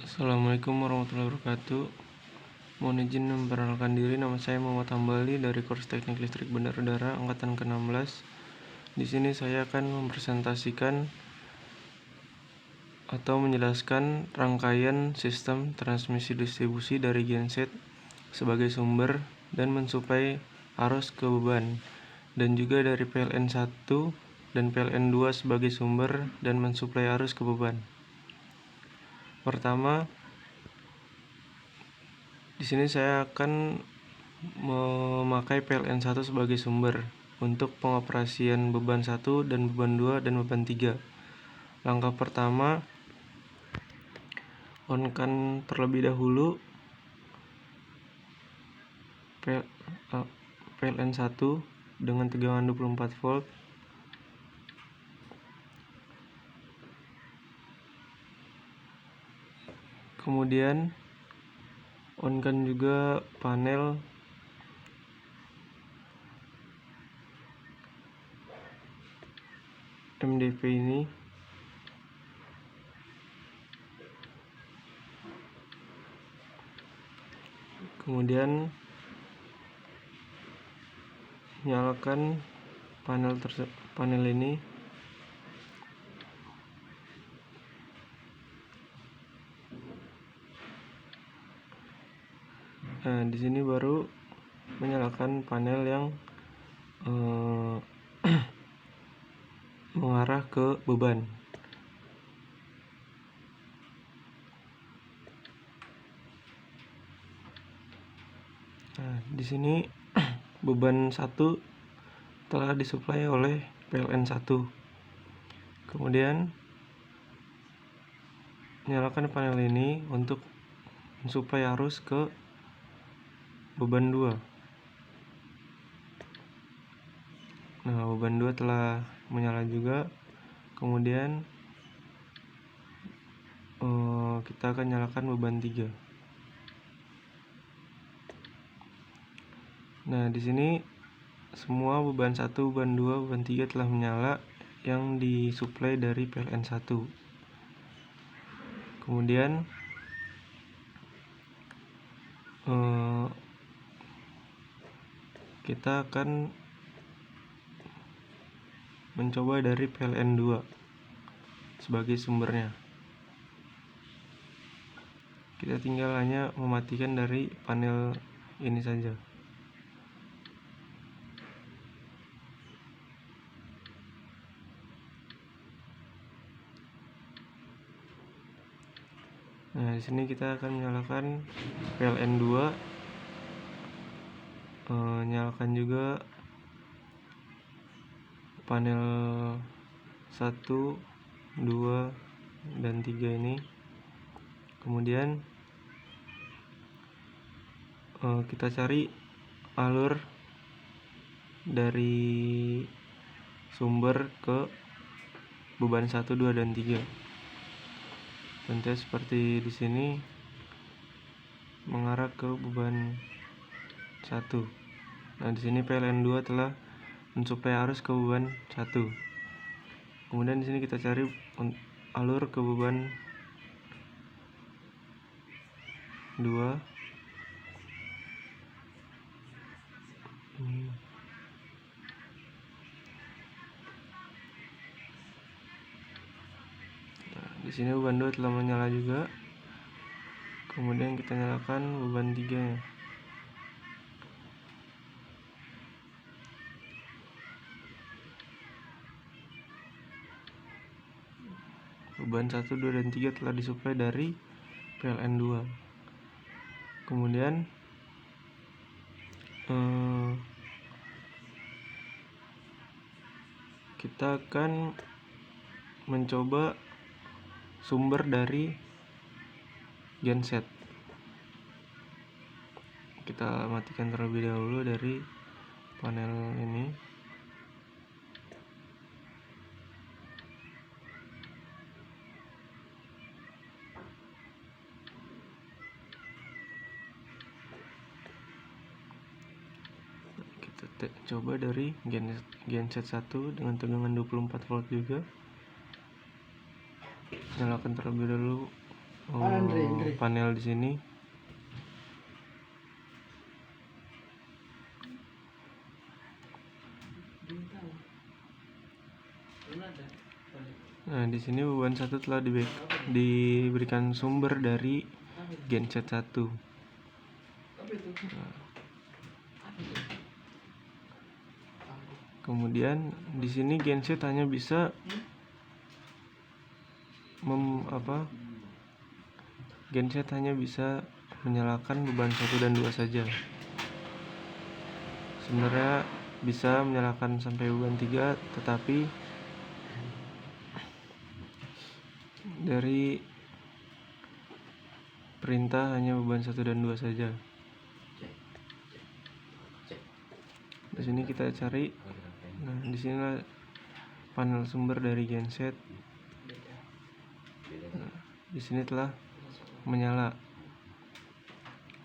Assalamualaikum warahmatullahi wabarakatuh. Mohon izin memperkenalkan diri, nama saya Muhammad Hambali dari Kurs Teknik Listrik Bandar Udara angkatan ke-16. Di sini saya akan mempresentasikan atau menjelaskan rangkaian sistem transmisi distribusi dari genset sebagai sumber dan mensuplai arus ke beban, dan juga dari PLN 1 dan PLN 2 sebagai sumber dan mensuplai arus ke beban. Pertama, di sini saya akan memakai PLN 1 sebagai sumber untuk pengoperasian beban 1 dan beban 2 dan beban 3. Langkah pertama, on-kan terlebih dahulu PLN 1 dengan tegangan 24 volt. Kemudian on-kan juga panel MDP ini. Kemudian nyalakan panel ini. Nah, di sini baru menyalakan panel yang mengarah ke beban. Nah, di sini beban 1 telah disuplai oleh PLN 1. Kemudian nyalakan panel ini untuk mensuplai arus ke beban 2. Nah, beban 2 telah menyala juga. Kemudian kita akan nyalakan beban 3. Nah, di sini semua beban 1, beban 2, beban 3 telah menyala yang disuplai dari PLN 1. Kemudian kita akan mencoba dari PLN 2 sebagai sumbernya. Kita tinggal hanya mematikan dari panel ini saja. Nah, di sini kita akan menyalakan PLN 2, nyalakan juga panel 1, 2, dan 3 ini. Kemudian kita cari alur dari sumber ke beban 1, 2, dan 3. Contohnya seperti di sini mengarah ke beban 1. Nah, di sini PLN 2 telah mensuplai arus ke beban 1. Kemudian di sini kita cari alur ke beban 2. Di sini beban 2 telah menyala juga. Kemudian kita nyalakan beban 3-nya. Beban 1, 2, dan 3 telah disuplai dari PLN 2. Kemudian kita akan mencoba sumber dari genset. Kita matikan terlebih dahulu dari panel ini. Kita coba dari genset 1 dengan tegangan 24 volt juga. Nyalakan terlebih dahulu panel di sini. Nah, di sini beban 1 telah diberikan sumber dari genset 1. Nah, kemudian di sini genset hanya bisa genset hanya bisa menyalakan beban 1 dan 2 saja. Sebenarnya bisa menyalakan sampai beban 3, tetapi dari perintah hanya beban 1 dan 2 saja. Di sini kita cari. Nah, di sinilah panel sumber dari genset. Nah, di sini telah menyala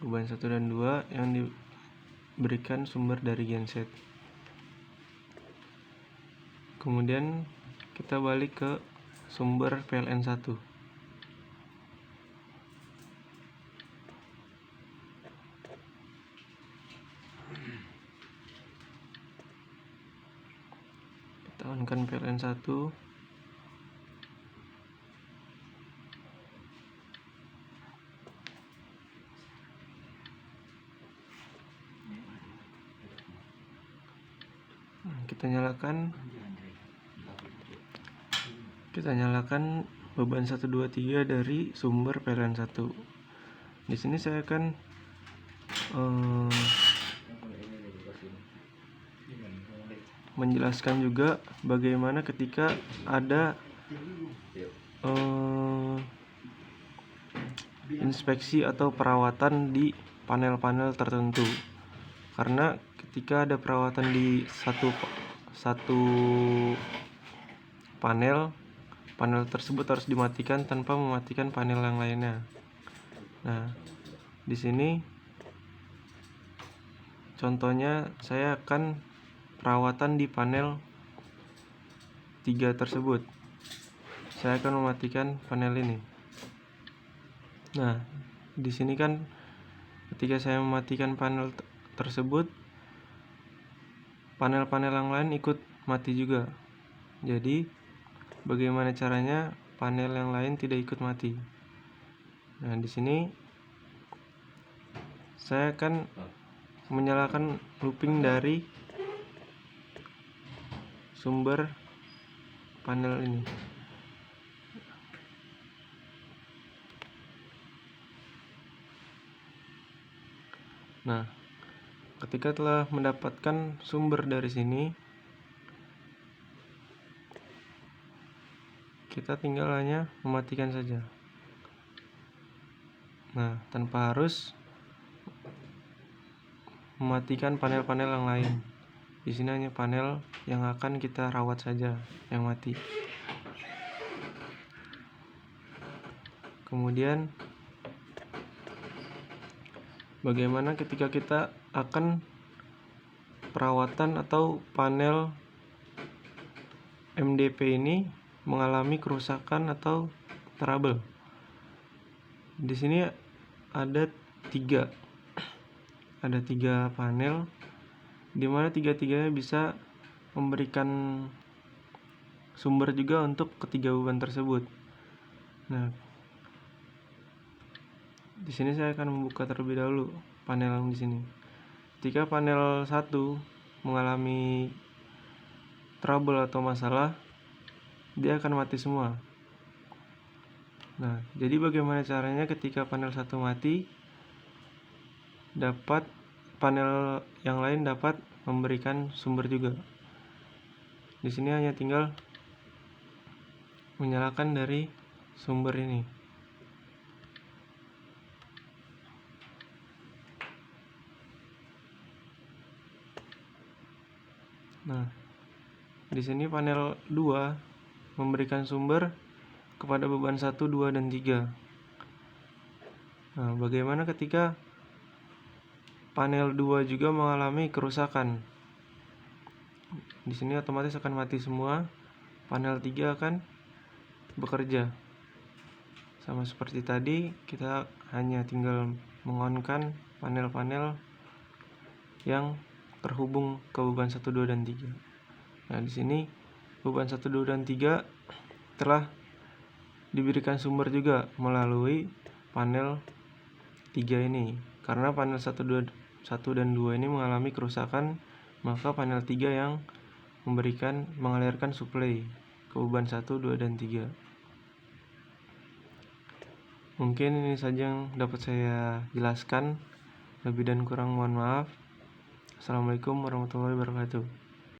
beban 1 dan 2 yang diberikan sumber dari genset. Kemudian kita balik ke sumber PLN 1. Kita on-kan PLN 1. Kita nyalakan beban 1 2 3 dari sumber PLN 1. Di sini saya akan menjelaskan juga bagaimana ketika ada inspeksi atau perawatan di panel-panel tertentu. Karena ketika ada perawatan di satu panel tersebut harus dimatikan tanpa mematikan panel yang lainnya. Nah, di sini contohnya saya akan perawatan di panel 3 tersebut. Saya akan mematikan panel ini. Nah, di sini kan ketika saya mematikan panel tersebut, panel-panel yang lain ikut mati juga. Jadi, bagaimana caranya panel yang lain tidak ikut mati? Nah, di sini saya akan menyalakan looping dari sumber panel ini. Nah, ketika telah mendapatkan sumber dari sini, kita tinggal hanya mematikan saja. Nah, tanpa harus mematikan panel-panel yang lain. Di sini hanya panel yang akan kita rawat saja yang mati. Kemudian bagaimana ketika kita akan perawatan atau panel MDP ini mengalami kerusakan atau trouble? Di sini ada tiga panel, dimana tiga-tiganya bisa memberikan sumber juga untuk ketiga beban tersebut. Nah, di sini saya akan membuka terlebih dahulu panel yang di sini. Jika panel 1 mengalami trouble atau masalah, dia akan mati semua. Nah, jadi bagaimana caranya ketika panel 1 mati, dapat panel yang lain dapat memberikan sumber juga. Di sini hanya tinggal menyalakan dari sumber ini. Nah, di sini panel 2 memberikan sumber kepada beban 1, 2, dan 3. Nah, bagaimana ketika panel 2 juga mengalami kerusakan? Di sini otomatis akan mati semua. Panel 3 akan bekerja Sama seperti tadi, kita hanya tinggal mengonkan panel-panel yang terhubung ke beban 1, 2, dan 3. Nah, di sini beban 1, 2, dan 3 telah diberikan sumber juga melalui panel 3 ini. Karena panel 1, dan 2 ini mengalami kerusakan, maka panel 3 yang mengalirkan suplai ke beban 1, 2, dan 3. Mungkin ini saja yang dapat saya jelaskan. Lebih dan kurang mohon maaf. Assalamualaikum warahmatullahi wabarakatuh.